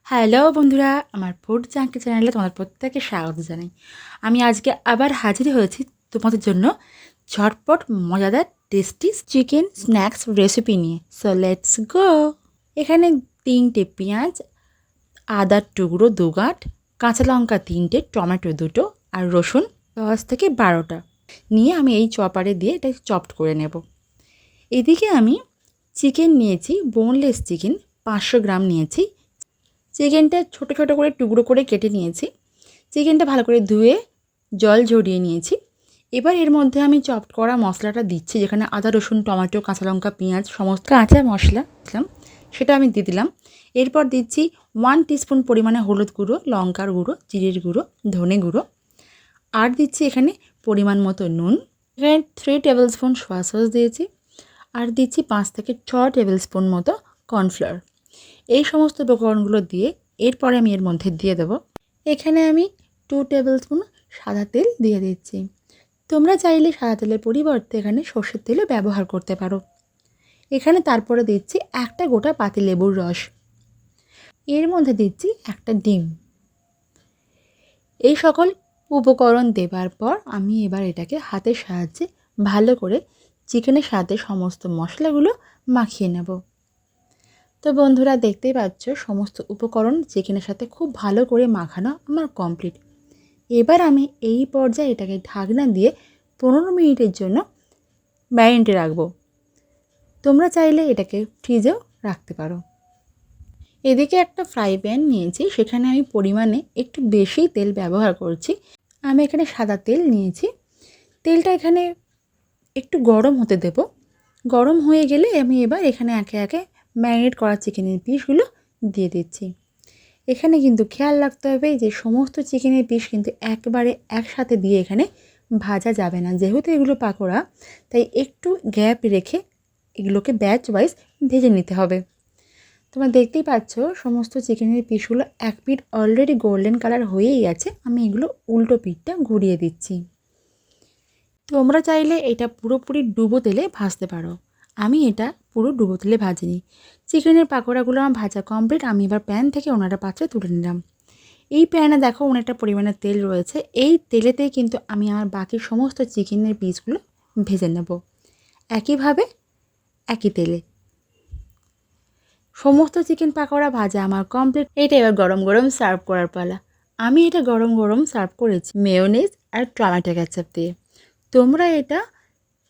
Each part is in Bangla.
হ্যালো বন্ধুরা, আমার ফুড জাঙ্কি চ্যানেলে তোমাদের প্রত্যেককে স্বাগত জানাই। আমি আজকে আবার হাজির হয়েছি তোমাদের জন্য ঝটপট মজাদার টেস্টি চিকেন স্ন্যাক্স রেসিপি নিয়ে। So let's go. এখানে 3টে পেঁয়াজ, আদার টুকরো 2 গাঁট, কাঁচা লঙ্কা 3টে, টমেটো 2টো আর রসুন 10 থেকে 12টা নিয়ে আমি এই চপারে দিয়ে এটা চপড করে নেব। এদিকে আমি চিকেন নিয়েছি, বোনলেস চিকেন 500 গ্রাম নিয়েছি। চিকেনটা ছোটো ছোটো করে টুকরো করে কেটে নিয়েছি। চিকেনটা ভালো করে ধুয়ে জল ঝরিয়ে নিয়েছি। এবার এর মধ্যে আমি চপড করা মশলাটা দিচ্ছি, যেখানে আদা, রসুন, টমেটো, কাঁচা লঙ্কা, পেঁয়াজ সমস্ত কাঁচা মশলা দিলাম, সেটা আমি দিয়ে দিলাম। এরপর দিচ্ছি 1 টিস্পুন পরিমাণে হলুদ গুঁড়ো, লঙ্কার গুঁড়ো, জিরের গুঁড়ো, ধনে গুঁড়ো, আর দিচ্ছি এখানে পরিমাণ মতো নুন। এখানে 3 টেবিল স্পুন সয়া সস দিয়েছি, আর দিচ্ছি 5 থেকে 6 টেবিল স্পুন মতো কর্নফ্লাওয়ার। এই সমস্ত উপকরণগুলো দিয়ে এরপরে আমি এর মধ্যে দিয়ে দেবো, এখানে আমি 2 টেবিল স্পুন সাদা তেল দিয়ে দিচ্ছি। তোমরা চাইলে সাদা তেলের পরিবর্তে এখানে সর্ষের তেলও ব্যবহার করতে পারো। এখানে তারপরে দিচ্ছি একটা গোটা পাতিলেবুর রস, এর মধ্যে দিচ্ছি একটা ডিম। এই সকল উপকরণ দেবার পর আমি এবার এটাকে হাতের সাহায্যে ভালো করে চিকেনের সাথে সমস্ত মশলাগুলো মাখিয়ে নেব। তো বন্ধুরা, দেখতেই পাচ্ছ সমস্ত উপকরণ চিকেনের সাথে খুব ভালো করে মাখানো আমার কমপ্লিট। এবার আমি এই পর্যায়ে এটাকে ঢাকনা দিয়ে 15 মিনিটের জন্য ম্যারিনেটে রাখবো। তোমরা চাইলে এটাকে ফ্রিজেও রাখতে পারো। এদিকে একটা ফ্রাই প্যান নিয়েছি, সেখানে আমি পরিমাণে একটু বেশি তেল ব্যবহার করছি। আমি এখানে সাদা তেল নিয়েছি। তেলটা এখানে একটু গরম হতে দেব। গরম হয়ে গেলে আমি এবার এখানে একে একে ম্যারিনেট করা চিকেনের পিসগুলো দিয়ে দিচ্ছি। এখানে কিন্তু খেয়াল রাখতে হবে যে সমস্ত চিকেনের পিস কিন্তু একবারে একসাথে দিয়ে এখানে ভাজা যাবে না, যেহেতু এগুলো পাকোড়া, তাই একটু গ্যাপ রেখে এগুলোকে ব্যাচ ওয়াইজ ভেজে নিতে হবে। তোমরা দেখতেই পাচ্ছ সমস্ত চিকেনের পিসগুলো এক পিঠ অলরেডি গোল্ডেন কালার হয়েই গেছে। আমি এগুলো উল্টো পিঠটা ঘুরিয়ে দিচ্ছি। তোমরা চাইলে এটা পুরোপুরি ডুবো তেলে ভাজতে পারো, আমি এটা পুরো ডুবো তেলে ভাজিনি। চিকেনের পাকোড়াগুলো আমার ভাজা কমপ্লিট। আমি এবার প্যান থেকে ওনাটা পাত্রে তুলে নিলাম। এই প্যানে দেখো অনেকটা পরিমাণে তেল রয়েছে। এই তেলেতেই কিন্তু আমি আমার বাকি সমস্ত চিকেনের পিসগুলো ভেজে নেব একইভাবে, একই তেলে। সমস্ত চিকেন পাকোড়া ভাজা আমার কমপ্লিট। এটা এবার গরম গরম সার্ভ করার পালা। আমি এটা গরম গরম সার্ভ করেছি মেয়োনিজ আর টমেটো কেচাপ দিয়ে। তোমরা এটা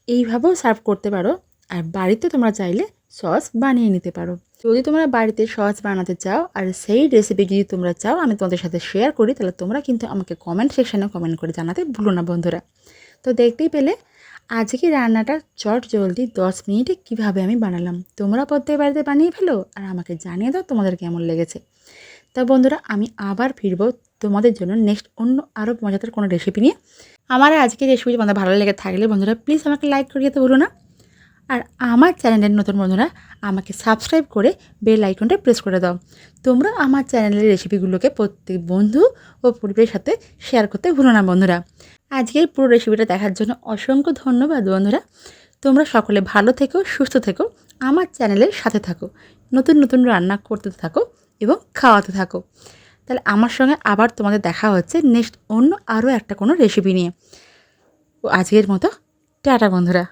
এইভাবেও সার্ভ করতে পারো, আর বাড়িতে তোমরা চাইলে সস বানিয়ে নিতে পারো। যদি তোমরা বাড়িতে সস বানাতে চাও আর সেই রেসিপি যদি তোমরা চাও আমি তোমাদের সাথে শেয়ার করি, তাহলে তোমরা কিন্তু আমাকে কমেন্ট সেকশানে কমেন্ট করে জানাতে ভুলো না বন্ধুরা। তো দেখতেই পেলে আজকে রান্নাটা চটজলদি 10 মিনিটে কীভাবে আমি বানালাম। তোমরা প্রত্যেক বাড়িতে বানিয়ে ফেলো আর আমাকে জানিয়ে দাও তোমাদের কেমন লেগেছে। তা বন্ধুরা, আমি আবার ফিরবো তোমাদের জন্য নেক্সট অন্য আরও মজাদার কোনো রেসিপি নিয়ে। আমার আজকের রেসিপি তোমাদের ভালো লেগে থাকলে বন্ধুরা প্লিজ আমাকে লাইক করে দিতে ভুলো না। আর আমার চ্যানেলের নতুন বন্ধুরা আমাকে সাবস্ক্রাইব করে বেল আইকনটা প্রেস করে দাও। তোমরা আমার চ্যানেলের রেসিপিগুলোকে প্রত্যেক বন্ধু ও পরিবারের সাথে শেয়ার করতে ভুলো না বন্ধুরা। আজকের পুরো রেসিপিটা দেখার জন্য অসংখ্য ধন্যবাদ বন্ধুরা। তোমরা সকলে ভালো থেকো, সুস্থ থেকো, আমার চ্যানেলের সাথে থাকো, নতুন নতুন রান্না করতে থাকো এবং খাওয়াতে থাকো। তাহলে আমার সঙ্গে আবার তোমাদের দেখা হচ্ছে নেক্সট অন্য আরও একটা কোনো রেসিপি নিয়ে। আজকের মতো টাটা বন্ধুরা।